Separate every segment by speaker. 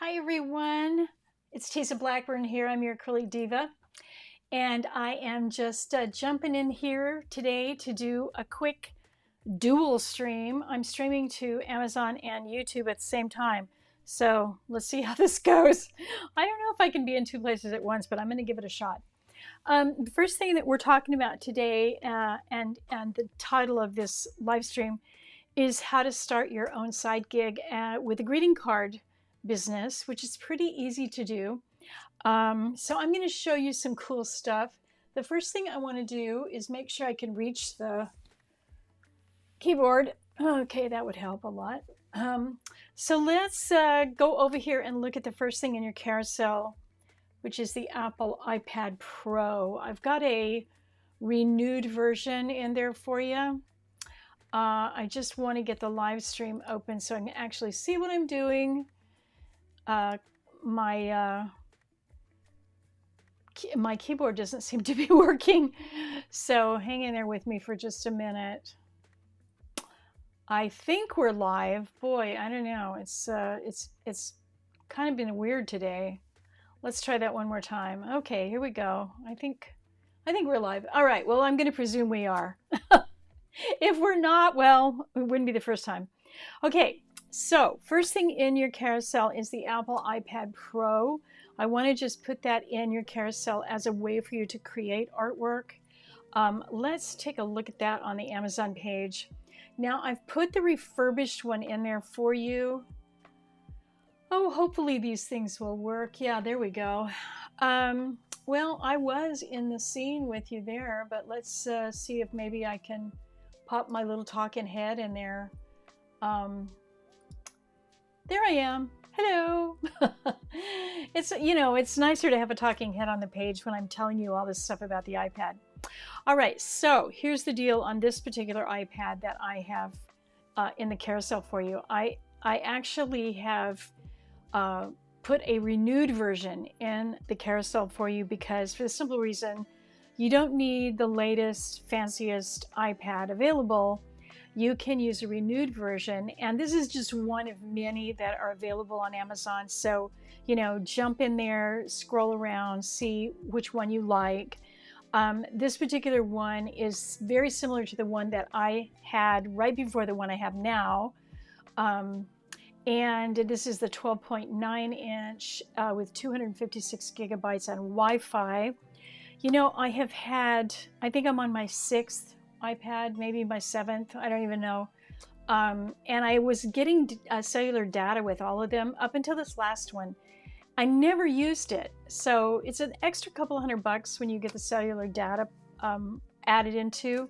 Speaker 1: Hi everyone, it's Tisa Blackburn here. I'm your Acrylic Diva, and I am just jumping in here today to do a quick dual stream. I'm streaming to Amazon and YouTube at the same time, so let's see how this goes. I don't know if I can be in two places at once, but I'm going to give it a shot. The first thing that we're talking about today, and the title of this live stream, is how to start your own side gig with a greeting card business, which is pretty easy to do. So I'm going to show you some cool stuff. The first thing I want to do is make sure I can reach the keyboard. Okay, that would help a lot. So let's go over here and look at the first thing in your carousel, which is the Apple iPad Pro. I've got a renewed version in there for you. I just want to get the live stream open so I can actually see what I'm doing. My keyboard doesn't seem to be working, so hang in there with me for just a minute. I think we're live. Boy, I don't know. It's kind of been weird today. Let's try that one more time. Okay, here we go. I think we're live. All right. Well, I'm going to presume we are. If we're not, well, it wouldn't be the first time. Okay, so first thing in your carousel is the Apple iPad Pro. I want to just put that in your carousel as a way for you to create artwork. Let's take a look at that on the Amazon page. Now I've put the refurbished one in there for you. Oh, hopefully these things will work. Yeah, there we go. Well, I was in the scene with you there, but let's see if maybe I can pop my little talking head in there. There I am. Hello. It's nicer to have a talking head on the page when I'm telling you all this stuff about the iPad. All right, so here's the deal on this particular iPad that I have in the carousel for you. I actually have put a renewed version in the carousel for you because, for the simple reason, you don't need the latest, fanciest iPad available. You can use a renewed version, and this is just one of many that are available on Amazon. So, jump in there, scroll around, see which one you like. This particular one is very similar to the one that I had right before the one I have now. And this is the 12.9 inch with 256 gigabytes on Wi-Fi. I have had, I think I'm on my 6th iPad, maybe my 7th, I don't even know. And I was getting cellular data with all of them up until this last one. I never used it. So it's an extra couple $100 when you get the cellular data added into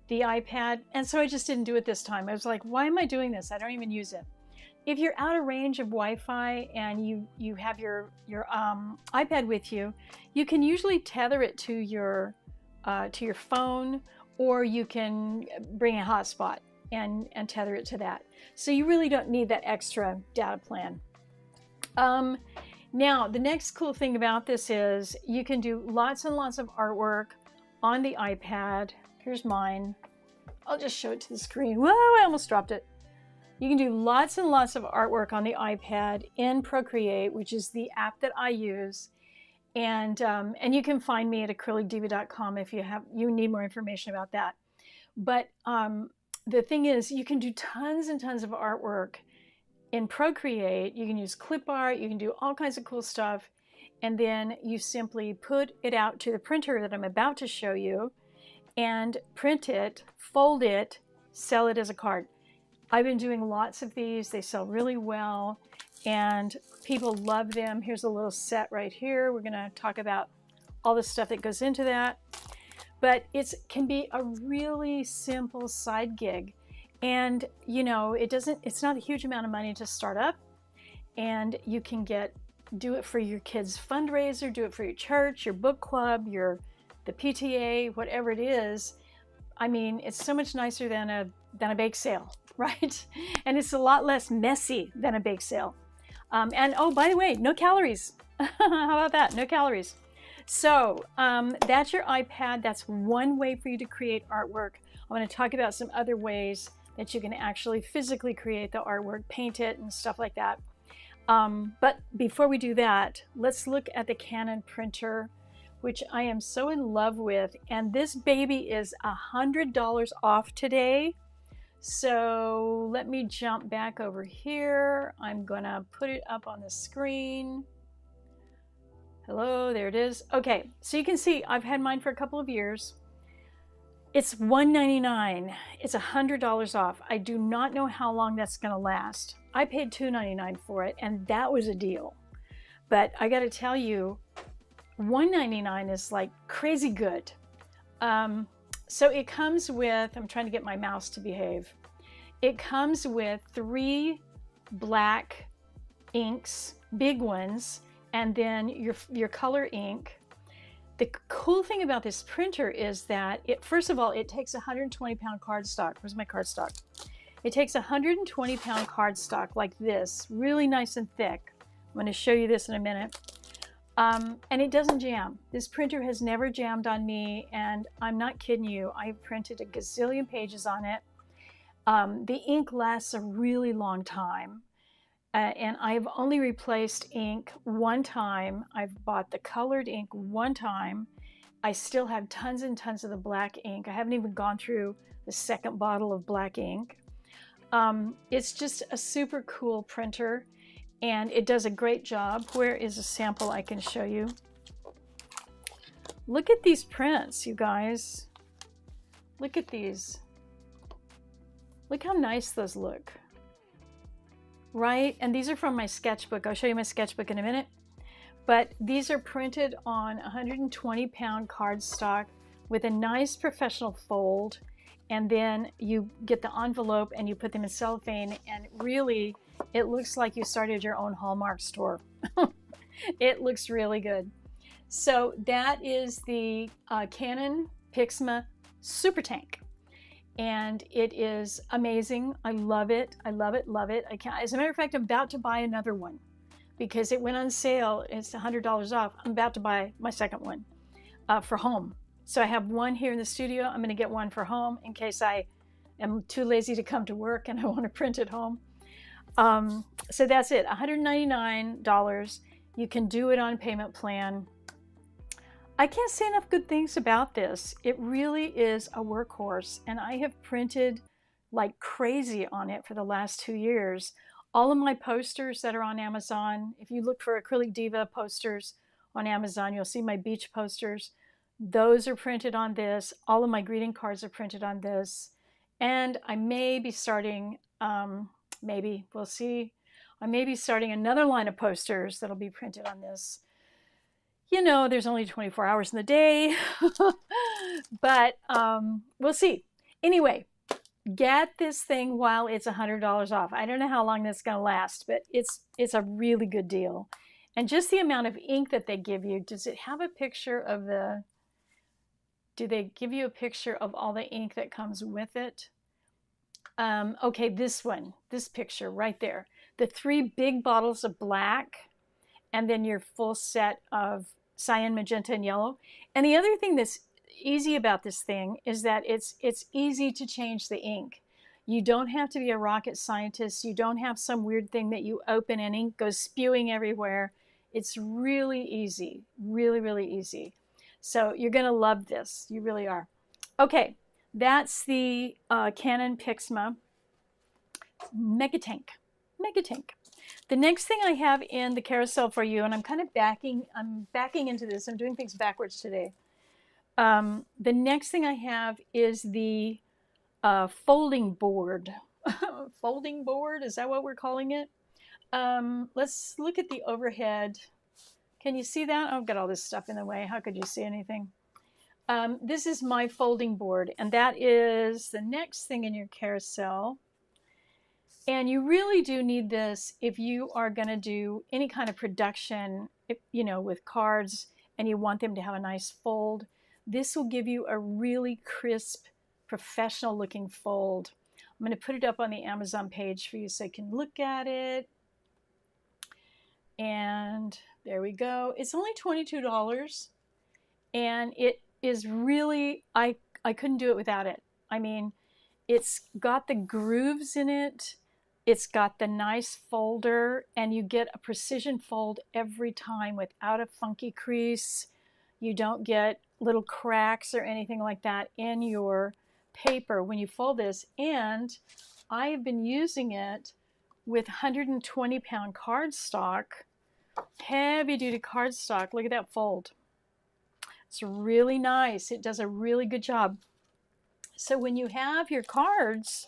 Speaker 1: the iPad. And so I just didn't do it this time. I was like, why am I doing this? I don't even use it. If you're out of range of Wi-Fi and you have your iPad with you, you can usually tether it to your phone, or you can bring a hotspot and tether it to that. So you really don't need that extra data plan. Now, the next cool thing about this is you can do lots and lots of artwork on the iPad. Here's mine. I'll just show it to the screen. Whoa, I almost dropped it. You can do lots and lots of artwork on the iPad in Procreate, which is the app that I use. And you can find me at acrylicdiva.com if you need more information about that. But the thing is, you can do tons and tons of artwork in Procreate. You can use clip art, you can do all kinds of cool stuff. And then you simply put it out to the printer that I'm about to show you and print it, fold it, sell it as a card. I've been doing lots of these. They sell really well and people love them. Here's a little set right here. We're going to talk about all the stuff that goes into that. But it can be a really simple side gig. And it's not a huge amount of money to start up. And you can do it for your kids' fundraiser, do it for your church, your book club, the PTA, whatever it is. I mean, it's so much nicer than a bake sale, right? And it's a lot less messy than a bake sale. And oh, by the way, no calories. How about that? No calories. So that's your iPad. That's one way for you to create artwork. I want to talk about some other ways that you can actually physically create the artwork, paint it and stuff like that. But before we do that, let's look at the Canon printer, which I am so in love with. And this baby is $100 off today. So let me jump back over here. I'm gonna put it up on the screen. Hello, there it is. Okay, so you can see I've had mine for a couple of years. It's $199. It's $100 off. I do not know how long that's gonna last. I paid $299 for it, and that was a deal. But I gotta tell you, $199 is like crazy good. So it comes with, I'm trying to get my mouse to behave. It comes with 3 black inks, big ones, and then your color ink. The cool thing about this printer is that first of all, it takes 120-pound cardstock. Where's my cardstock? It takes 120-pound cardstock like this, really nice and thick. I'm going to show you this in a minute. And it doesn't jam. This printer has never jammed on me, and I'm not kidding you. I've printed a gazillion pages on it. The ink lasts a really long time, and I've only replaced ink one time. I've bought the colored ink one time. I still have tons and tons of the black ink. I haven't even gone through the second bottle of black ink. It's just a super cool printer, and it does a great job. Where is a sample I can show you? Look at these prints, you guys. Look at these. Look how nice those look, right? And these are from my sketchbook. I'll show you my sketchbook in a minute. But these are printed on 120-pound cardstock with a nice professional fold. And then you get the envelope and you put them in cellophane, and really it looks like you started your own Hallmark store. It looks really good. So that is the Canon Pixma Super Tank. And it is amazing. I love it. I love it, love it. As a matter of fact, I'm about to buy another one because it went on sale. It's $100 off. I'm about to buy my second one for home. So I have one here in the studio. I'm going to get one for home in case I am too lazy to come to work and I want to print at home. So that's it, $199. You can do it on payment plan. I can't say enough good things about this. It really is a workhorse, and I have printed like crazy on it for the last 2 years. All of my posters that are on Amazon, if you look for Acrylic Diva posters on Amazon, you'll see my beach posters. Those are printed on this. All of my greeting cards are printed on this. And I may be starting, maybe, we'll see. I may be starting another line of posters that'll be printed on this. You know, there's only 24 hours in the day, but we'll see. Anyway, get this thing while it's $100 off. I don't know how long that's going to last, but it's a really good deal. And just the amount of ink that they give you, does it have a picture of do they give you a picture of all the ink that comes with it? Okay, this picture right there. The 3 big bottles of black, and then your full set of cyan, magenta, and yellow. And the other thing that's easy about this thing is that it's easy to change the ink. You don't have to be a rocket scientist. You don't have some weird thing that you open and ink goes spewing everywhere. It's really easy, really, really easy. So you're going to love this. You really are. Okay, that's the Canon Pixma Megatank. The next thing I have in the carousel for you, and I'm kind of backing into this. I'm doing things backwards today. The next thing I have is the folding board. Folding board, is that what we're calling it? Let's look at the overhead. Can you see that? I've got all this stuff in the way. How could you see anything? This is my folding board, and that is the next thing in your carousel. And you really do need this if you are going to do any kind of production, with cards, and you want them to have a nice fold. This will give you a really crisp, professional looking fold. I'm going to put it up on the Amazon page for you so you can look at it. And there we go. It's only $22, and it is really, I couldn't do it without it. I mean, it's got the grooves in it. It's got the nice folder, and you get a precision fold every time without a funky crease. You don't get little cracks or anything like that in your paper when you fold this. And I have been using it with 120-pound cardstock, heavy duty cardstock. Look at that fold. It's really nice. It does a really good job. So when you have your cards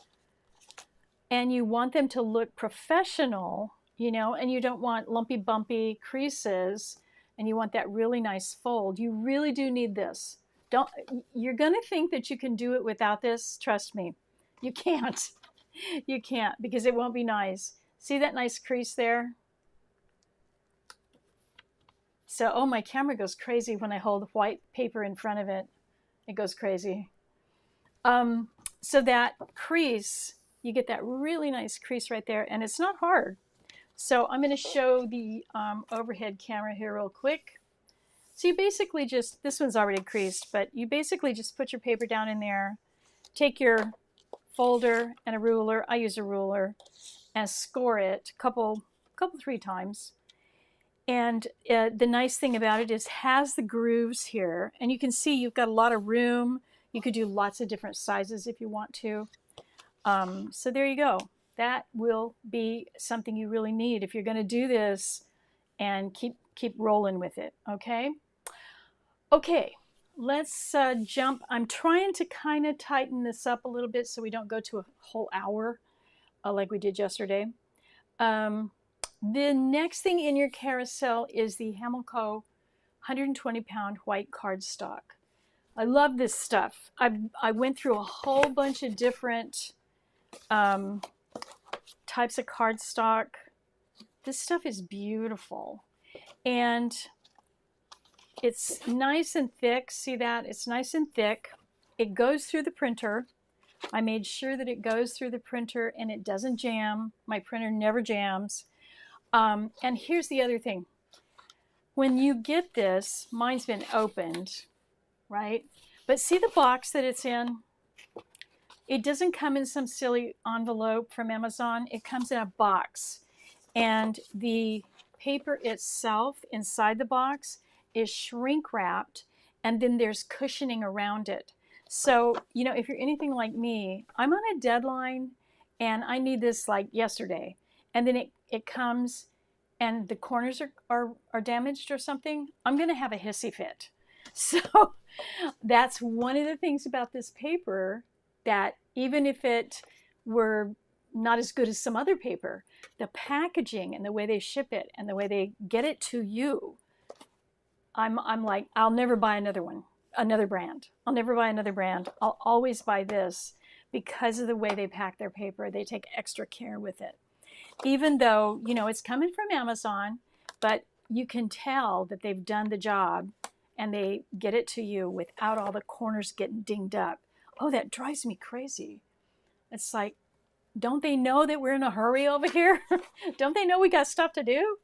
Speaker 1: and you want them to look professional, you know, and you don't want lumpy bumpy creases, and you want that really nice fold, you really do need this. You're going to think that you can do it without this. Trust me, you can't. You can't, because it won't be nice. See that nice crease there? So, oh, my camera goes crazy when I hold white paper in front of it. It goes crazy. So that crease, you get that really nice crease right there, and it's not hard. So I'm going to show the overhead camera here real quick. So you basically just, this one's already creased, but you basically just put your paper down in there, take your folder and a ruler, I use a ruler, and score it a couple, 3 times. And the nice thing about it is has the grooves here, and you can see you've got a lot of room. You could do lots of different sizes if you want to. So there you go. That will be something you really need if you're going to do this and keep rolling with it. Okay. Okay. Let's jump. I'm trying to kind of tighten this up a little bit so we don't go to a whole hour like we did yesterday. The next thing in your carousel is the Hamilco 120-pound white cardstock. I love this stuff. I went through a whole bunch of different types of cardstock. This stuff is beautiful, and it's nice and thick. See that? It's nice and thick. It goes through the printer. I made sure that it goes through the printer and it doesn't jam. My printer never jams. And here's the other thing. When you get this, mine's been opened, right? But see the box that it's in? It doesn't come in some silly envelope from Amazon. It comes in a box. And the paper itself inside the box is shrink wrapped, and then there's cushioning around it. So, you know, if you're anything like me, I'm on a deadline and I need this like yesterday. And then it comes and the corners are damaged or something, I'm going to have a hissy fit. So that's one of the things about this paper, that even if it were not as good as some other paper, the packaging and the way they ship it and the way they get it to you, I'm like, I'll never buy another brand. I'll never buy another brand. I'll always buy this because of the way they pack their paper. They take extra care with it. Even though, you know, it's coming from Amazon, but you can tell that they've done the job and they get it to you without all the corners getting dinged up. Oh, that drives me crazy. It's like, don't they know that we're in a hurry over here? Don't they know we got stuff to do?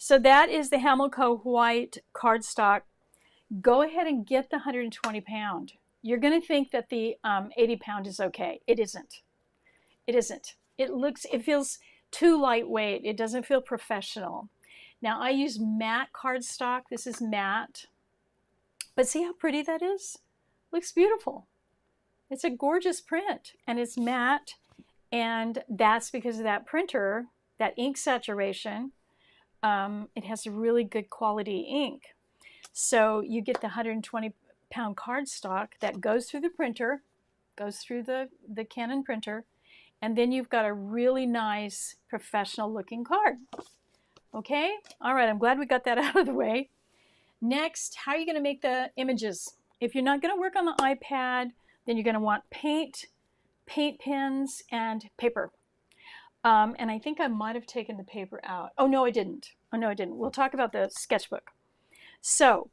Speaker 1: So that is the Hamilco white cardstock. Go ahead and get the 120-pound. You're going to think that the 80-pound is okay. It isn't. It isn't. It feels too lightweight. It doesn't feel professional. Now I use matte cardstock. This is matte. But see how pretty that is? Looks beautiful. It's a gorgeous print, and it's matte, and that's because of that printer, that ink saturation. It has a really good quality ink. So you get the 120-pound cardstock that goes through the printer, goes through the Canon printer, and then you've got a really nice professional looking card. Okay? All right, I'm glad we got that out of the way. Next, how are you going to make the images? If you're not going to work on the iPad, then you're going to want paint pens, and paper. And I think I might have taken the paper out. Oh, no, I didn't. Oh, no, I didn't. We'll talk about the sketchbook. So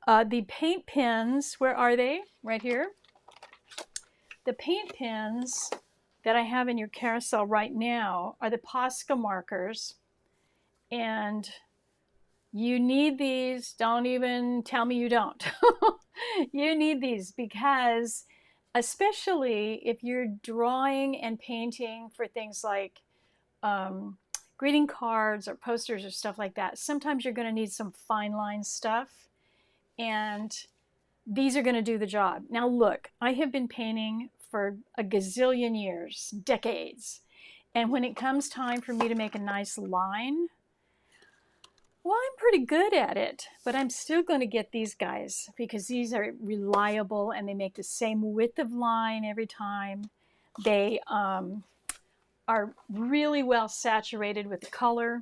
Speaker 1: the paint pens, where are they? Right here. The paint pens that I have in your carousel right now are the Posca markers. And you need these. Don't even tell me you don't. You need these because especially if you're drawing and painting for things like greeting cards or posters or stuff like that, sometimes you're going to need some fine line stuff, and these are going to do the job. Now look, I have been painting for a gazillion years, decades, and when it comes time for me to make a nice line, well, I'm pretty good at it, but I'm still going to get these guys because these are reliable and they make the same width of line every time. They are really well saturated with the color.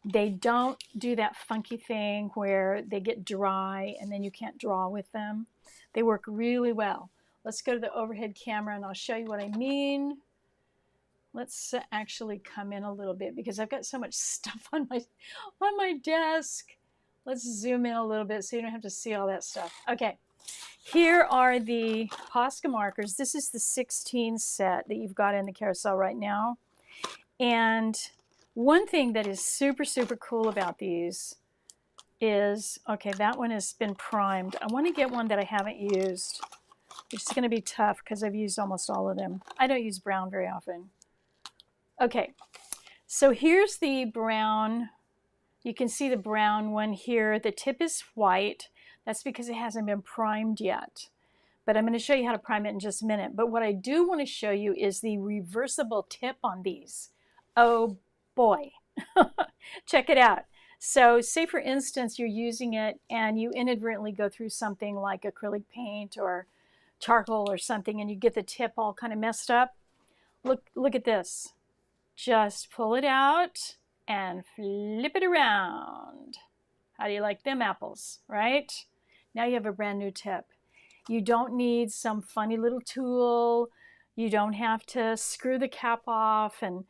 Speaker 1: They don't do that funky thing where they get dry and then you can't draw with them. They work really well. Let's go to the overhead camera and I'll show you what I mean. Let's actually come in a little bit because I've got so much stuff on my desk. Let's zoom in a little bit so you don't have to see all that stuff. Okay, here are the Posca markers. This is the 16 set that you've got in the carousel right now. And one thing that is super, super cool about these is, okay, that one has been primed. I want to get one that I haven't used. It's going to be tough because I've used almost all of them. I don't use brown very often. Okay, so here's the brown. You can see the brown one here. The tip is white. That's because it hasn't been primed yet. But I'm going to show you how to prime it in just a minute. But what I do want to show you is the reversible tip on these. Oh boy, check it out. So say for instance you're using it and you inadvertently go through something like acrylic paint or charcoal or something and you get the tip all kind of messed up. Look at this. Just pull it out and flip it around. How do you like them apples, right? Now you have a brand new tip. You don't need some funny little tool. You don't have to screw the cap off and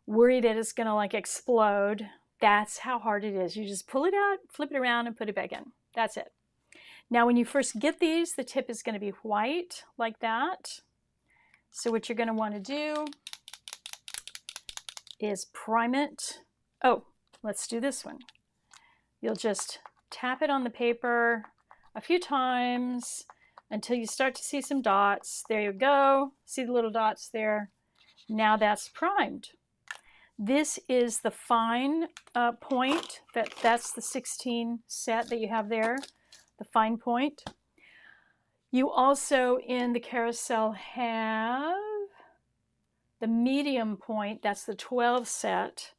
Speaker 1: worry that it's gonna like explode. That's how hard it is. You just pull it out, flip it around, and put it back in. That's it. Now when you first get these, the tip is gonna be white like that. So what you're gonna wanna do is prime it. Oh, let's do this one. You'll just tap it on the paper a few times until you start to see some dots. There you go. See the little dots there? Now that's primed. This is the fine point. That's the 16 set that you have there, the fine point. You also in the carousel have the medium point. That's the 12 set.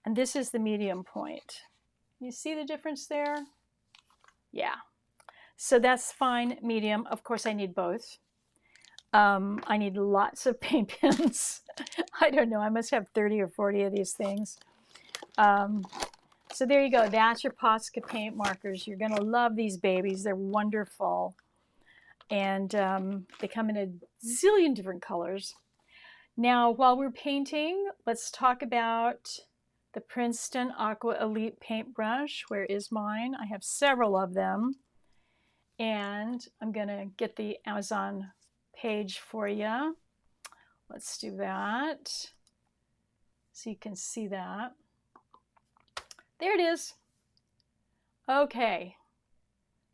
Speaker 1: And this is the medium point. You see the difference there? Yeah. So that's fine, medium. Of course, I need both. I need lots of paint pens. I don't know. I must have 30 or 40 of these things. So there you go. That's your Posca paint markers. You're going to love these babies. They're wonderful. And they come in a zillion different colors. Now, while we're painting, let's talk about the Princeton Aqua Elite paintbrush. Where is mine? I have several of them. And I'm going to get the Amazon page for you. Let's do that so you can see that. There it is. Okay.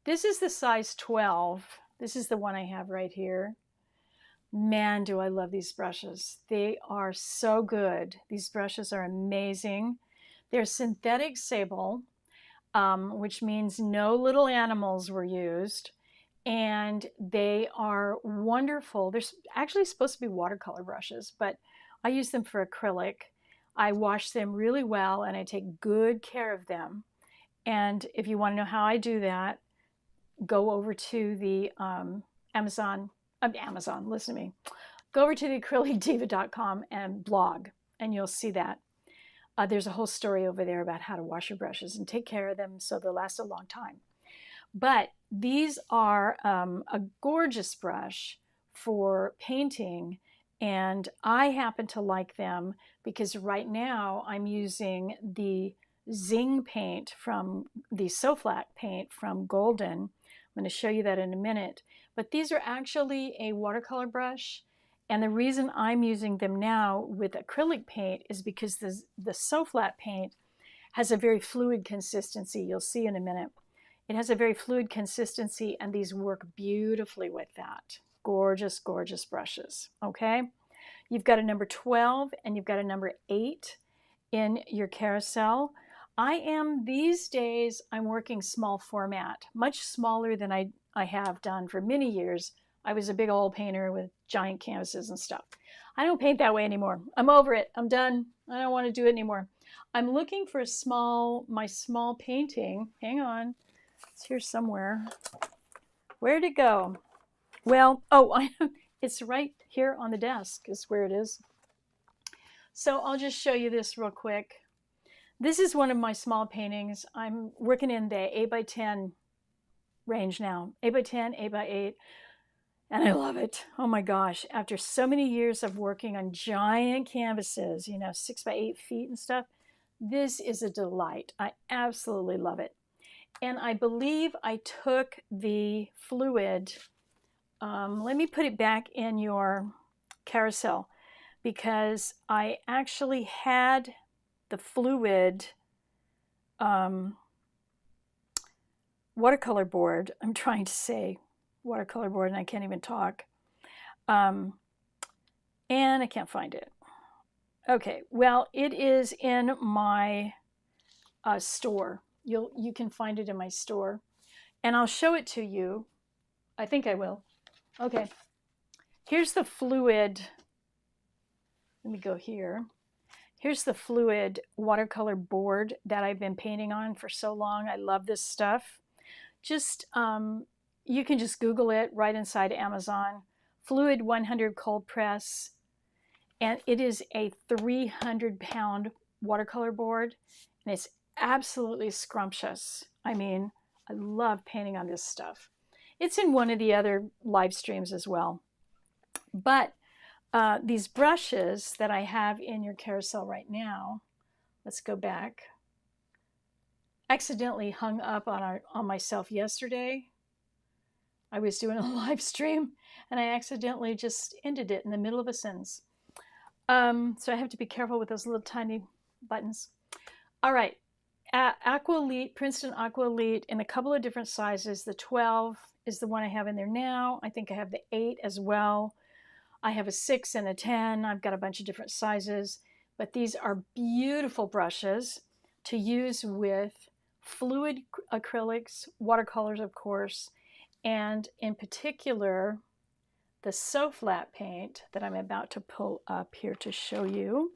Speaker 1: This is the size 12. This is the one I have right here. Man, do I love these brushes. They are so good. These brushes are amazing. They're synthetic sable, which means no little animals were used. And they are wonderful. They're actually supposed to be watercolor brushes, but I use them for acrylic. I wash them really well and I take good care of them. And if you want to know how I do that, go over to the Amazon, listen to me. Go over to the acrylicdiva.com and blog, and you'll see that. There's a whole story over there about how to wash your brushes and take care of them so they'll last a long time. But these are a gorgeous brush for painting, and I happen to like them because right now I'm using the Zing paint from the Soflac paint from Golden. I'm going to show you that in a minute. But these are actually a watercolor brush, and the reason I'm using them now with acrylic paint is because the Soflac paint has a very fluid consistency. You'll see in a minute. It has a very fluid consistency, and these work beautifully with that. Gorgeous, gorgeous brushes, okay? You've got a number 12 and you've got a number 8 in your carousel. I am, these days, I'm working small format, much smaller than I have done for many years. I was a big old painter with giant canvases and stuff. I don't paint that way anymore. I'm over it. I'm done. I don't want to do it anymore. I'm looking for my small painting. Hang on. It's here somewhere. Where'd it go? Well, oh, it's right here on the desk is where it is. So I'll just show you this real quick. This is one of my small paintings. I'm working in the 8 by 10 range now. 8 by 10, 8 by 8. And I love it. Oh my gosh. After so many years of working on giant canvases, 6 by 8 feet and stuff, this is a delight. I absolutely love it. And I believe I took the fluid. Let me put it back in your carousel because I actually had the fluid watercolor board. I'm trying to say watercolor board and I can't even talk. And I can't find it. Okay, well, it is in my store. You can find it in my store. And I'll show it to you. I think I will. Okay, here's the fluid. Let me go here. Here's the fluid watercolor board that I've been painting on for so long. I love this stuff. Just, you can just Google it right inside Amazon. Fluid 100 cold press. And it is a 300-pound watercolor board. And it's absolutely scrumptious. I mean, I love painting on this stuff. It's in one of the other live streams as well. But these brushes that I have in your carousel right now, let's go back. Accidentally hung up on myself yesterday. I was doing a live stream and I accidentally just ended it in the middle of a sentence. So I have to be careful with those little tiny buttons. All right, Aqua Elite, Princeton Aqua Elite in a couple of different sizes. The 12 is the one I have in there now. I think I have the 8 as well. I have a 6 and a 10. I've got a bunch of different sizes, but these are beautiful brushes to use with fluid acrylics, watercolors, of course, and in particular, the So Flat paint that I'm about to pull up here to show you.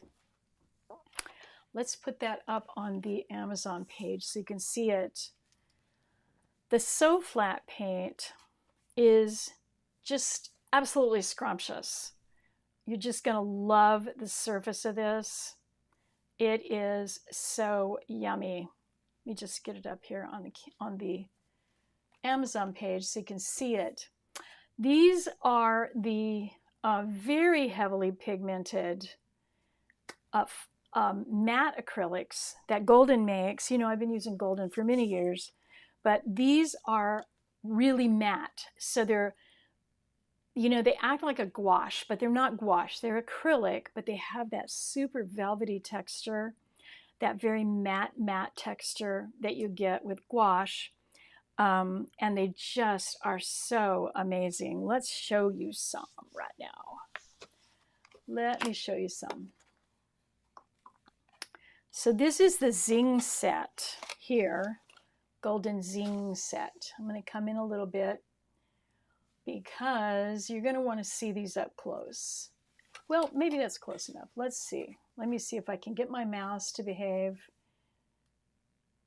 Speaker 1: Let's put that up on the Amazon page so you can see it. The So Flat paint is just absolutely scrumptious. You're just going to love the surface of this. It is so yummy. Let me just get it up here on the Amazon page so you can see it. These are the very heavily pigmented matte acrylics that Golden makes. I've been using Golden for many years, but these are really matte. So they're, they act like a gouache, but they're not gouache. They're acrylic, but they have that super velvety texture, that very matte texture that you get with gouache. And they just are so amazing. Let's show you some right now. Let me show you some. So this is the Zing set here, Golden Zing set. I'm going to come in a little bit because you're going to want to see these up close. Well, maybe that's close enough. Let's see. Let me see if I can get my mouse to behave.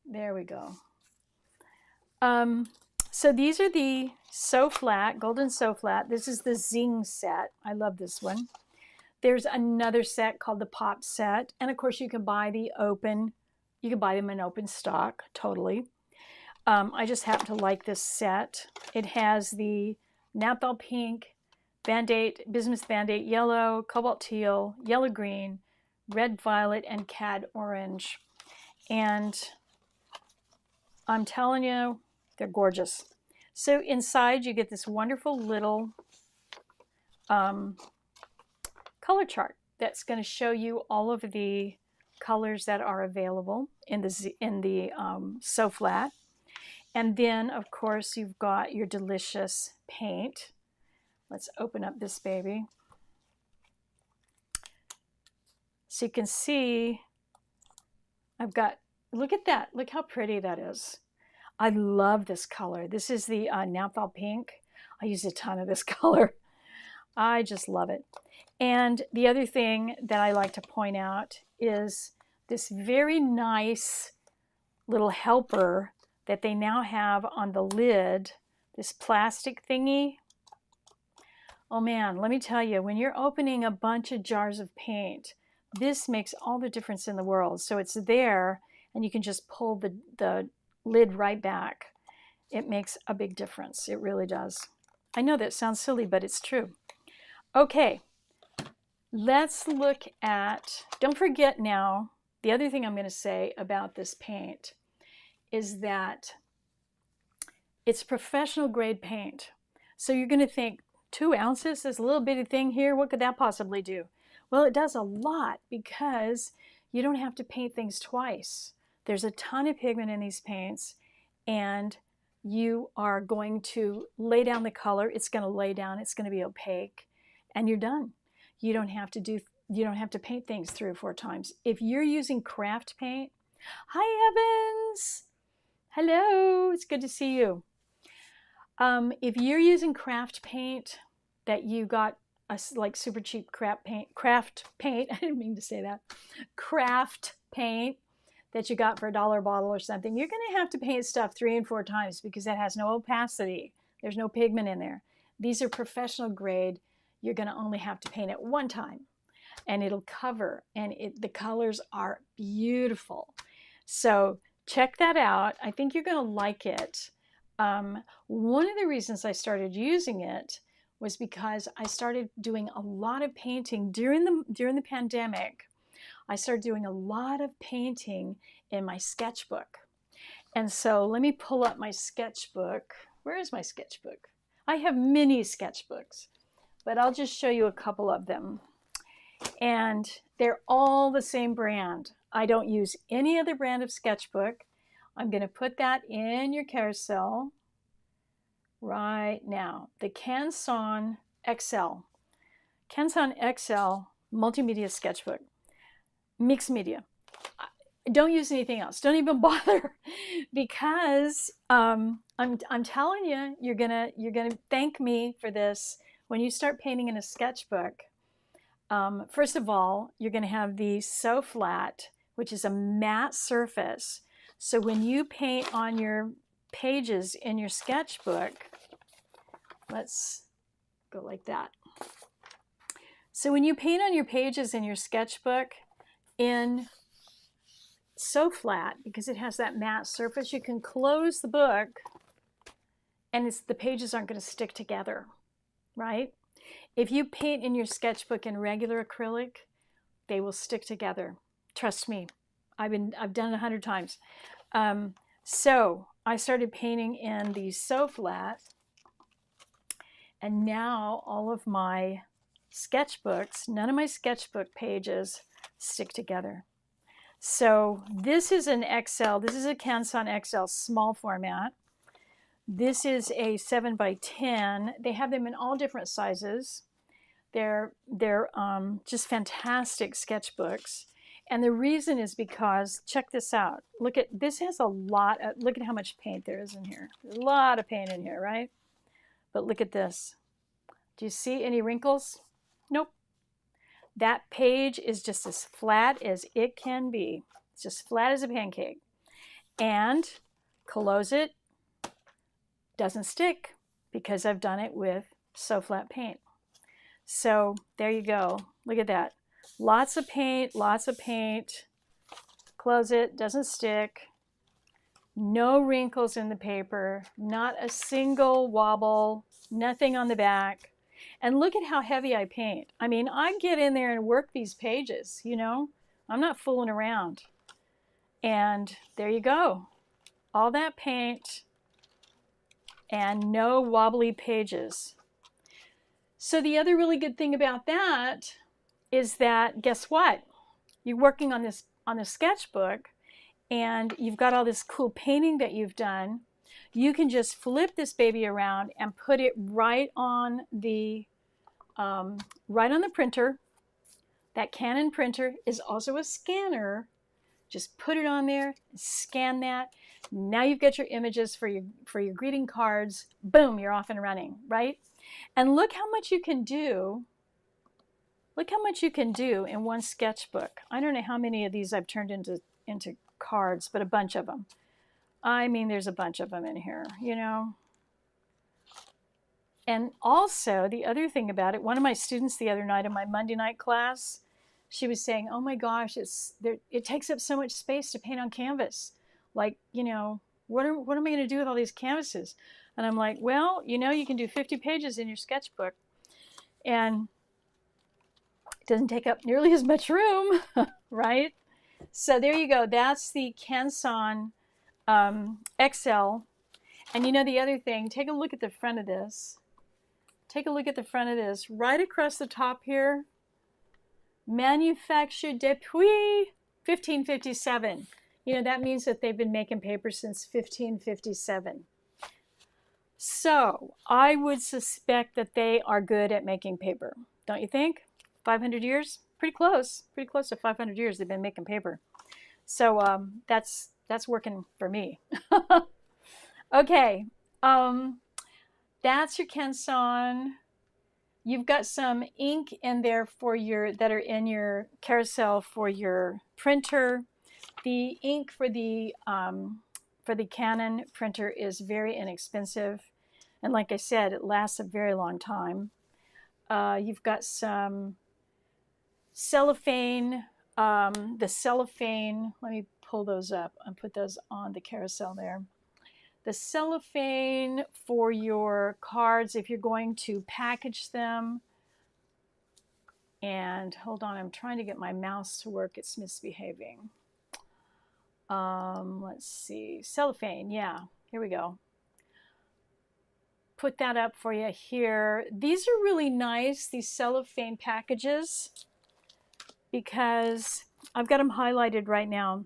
Speaker 1: There we go. So these are the So Flat, Golden So Flat. This is the Zing set. I love this one. There's another set called the Pop set. And of course you can buy the open, you can buy them in open stock, totally. I just happen to like this set. It has the Naphthol Pink, Band-Aid, Bismuth Band-Aid Yellow, Cobalt Teal, Yellow Green, Red Violet, and Cad Orange. And I'm telling you, they're gorgeous. So inside you get this wonderful little color chart that's going to show you all of the colors that are available in the So Flat. And then, of course, you've got your delicious paint. Let's open up this baby. So you can see I've got, look at that. Look how pretty that is. I love this color. This is the Naphthol Pink. I use a ton of this color. I just love it. And the other thing that I like to point out is this very nice little helper that they now have on the lid, this plastic thingy. Oh man, let me tell you, when you're opening a bunch of jars of paint, this makes all the difference in the world. So it's there, and you can just pull the lid right back. It makes a big difference. It really does. I know that sounds silly, but it's true. Okay, let's look at, don't forget now, the other thing I'm going to say about this paint is that it's professional grade paint. So you're going to think, 2 ounces, this little bitty thing here, what could that possibly do? Well, it does a lot because you don't have to paint things twice. There's a ton of pigment in these paints, and you are going to lay down the color. It's going to lay down, it's going to be opaque, and you're done. You don't have to paint things 3 or 4 times. If you're using craft paint, hi Evans, hello, it's good to see you. If you're using craft paint that you got like super cheap craft paint, I didn't mean to say that, craft paint that you got for $1 a bottle or something, you're going to have to paint stuff 3 and 4 times because that has no opacity. There's no pigment in there. These are professional grade. You're going to only have to paint it 1 time, and it'll cover, and the colors are beautiful. So check that out. I think you're going to like it. One of the reasons I started using it was because I started doing a lot of painting during the pandemic. I started doing a lot of painting in my sketchbook. And so let me pull up my sketchbook. Where is my sketchbook? I have many sketchbooks, but I'll just show you a couple of them. And they're all the same brand. I don't use any other brand of sketchbook. I'm going to put that in your carousel right now. The Canson XL. Canson XL Multimedia Sketchbook. Mixed media. Don't use anything else. Don't even bother, because I'm telling you, you're gonna thank me for this when you start painting in a sketchbook. First of all, you're going to have the So Flat, which is a matte surface. So when you paint on your pages in your sketchbook, let's go like that. So when you paint on your pages in your sketchbook in So Flat, because it has that matte surface, you can close the book and the pages aren't going to stick together, right? If you paint in your sketchbook in regular acrylic, they will stick together. Trust me, I've done it 100 times. So I started painting in the So Flat, and now all of my sketchbooks, none of my sketchbook pages stick together. So this is an XL. This is a Canson XL small format. This is a 7x10. They have them in all different sizes. They're just fantastic sketchbooks. And the reason is because, check this out. Look at, this has a lot of, look at how much paint there is in here. There's a lot of paint in here, right? But look at this. Do you see any wrinkles? Nope. That page is just as flat as it can be. It's just flat as a pancake. And close it, doesn't stick because I've done it with So Flat paint. So there you go. Look at that. Lots of paint, lots of paint. Close it, doesn't stick. No wrinkles in the paper, not a single wobble, nothing on the back. And look at how heavy I paint. I mean, I get in there and work these pages, you know. I'm not fooling around. And there you go. All that paint and no wobbly pages. So the other really good thing about that is that, guess what? You're working on this sketchbook, and you've got all this cool painting that you've done. You can just flip this baby around and put it right on the printer, That Canon printer is also a scanner. Just put it on there, scan that. Now you've got your images for your greeting cards. Boom, you're off and running, right? And look how much you can do. Look how much you can do in one sketchbook. I don't know how many of these I've turned into cards, but a bunch of them. I mean, there's a bunch of them in here, you know. And also, the other thing about it, one of my students the other night in my Monday night class, she was saying, oh my gosh, it takes up so much space to paint on canvas. Like, you know, what am I going to do with all these canvases? And I'm like, well, you know, you can do 50 pages in your sketchbook. And it doesn't take up nearly as much room, right? So there you go. That's the Canson XL. And you know the other thing, take a look at the front of this. Take a look at the front of this. Right across the top here, manufactured depuis 1557. You know, that means that they've been making paper since 1557. So I would suspect that they are good at making paper. Don't you think? 500 years? Pretty close to 500 years they've been making paper. So that's working for me. Okay, that's your Canson. You've got some ink in there that are in your carousel for your printer. The ink for the Canon printer is very inexpensive, and like I said, it lasts a very long time. You've got some cellophane. The cellophane. Let me pull those up and put those on the carousel there. The cellophane for your cards if you're going to package them. And hold on, I'm trying to get my mouse to work. It's misbehaving. Let's see, cellophane, yeah, here we go. Put that up for you here. These are really nice, these cellophane packages, because I've got them highlighted right now.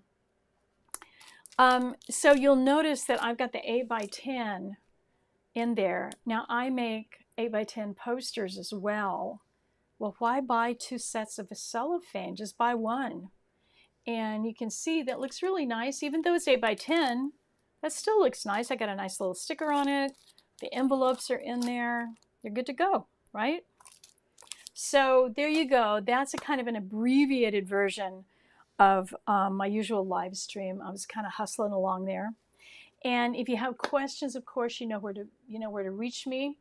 Speaker 1: So you'll notice that I've got the 8x10 in there. Now I make 8x10 posters as well. Well, why buy 2 sets of a cellophane? Just buy one. And you can see that looks really nice. Even though it's 8x10, that still looks nice. I got a nice little sticker on it. The envelopes are in there. You're good to go, right? So there you go. That's a kind of an abbreviated version of my usual live stream. I was kind of hustling along there. And if you have questions, of course, you know where to reach me.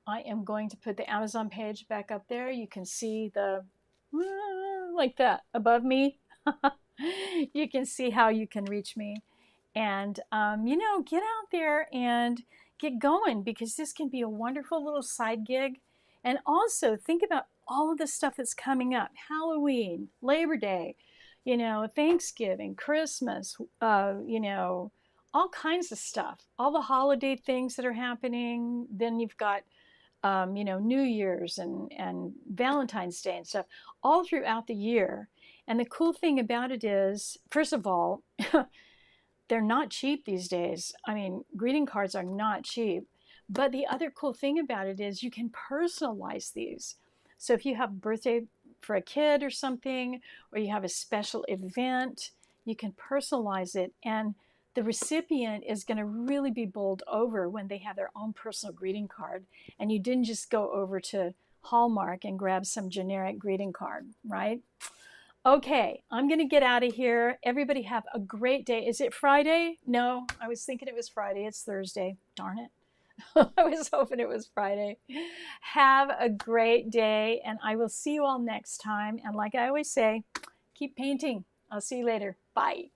Speaker 1: I am going to put the Amazon page back up there. You can see the like that above me. You can see how you can reach me. And you know, get out there and get going, because this can be a wonderful little side gig. And also think about all of the stuff that's coming up. Halloween, Labor Day, you know, Thanksgiving, Christmas, you know, all kinds of stuff. All the holiday things that are happening. Then you've got, you know, New Year's and Valentine's Day and stuff all throughout the year. And the cool thing about it is, first of all, they're not cheap these days. I mean, greeting cards are not cheap. But the other cool thing about it is you can personalize these. So if you have a birthday for a kid or something, or you have a special event, you can personalize it. And the recipient is going to really be bowled over when they have their own personal greeting card. And you didn't just go over to Hallmark and grab some generic greeting card, right? Okay, I'm going to get out of here. Everybody have a great day. Is it Friday? No, I was thinking it was Friday. It's Thursday. Darn it. I was hoping it was Friday. Have a great day, and I will see you all next time. And like I always say, keep painting. I'll see you later. Bye.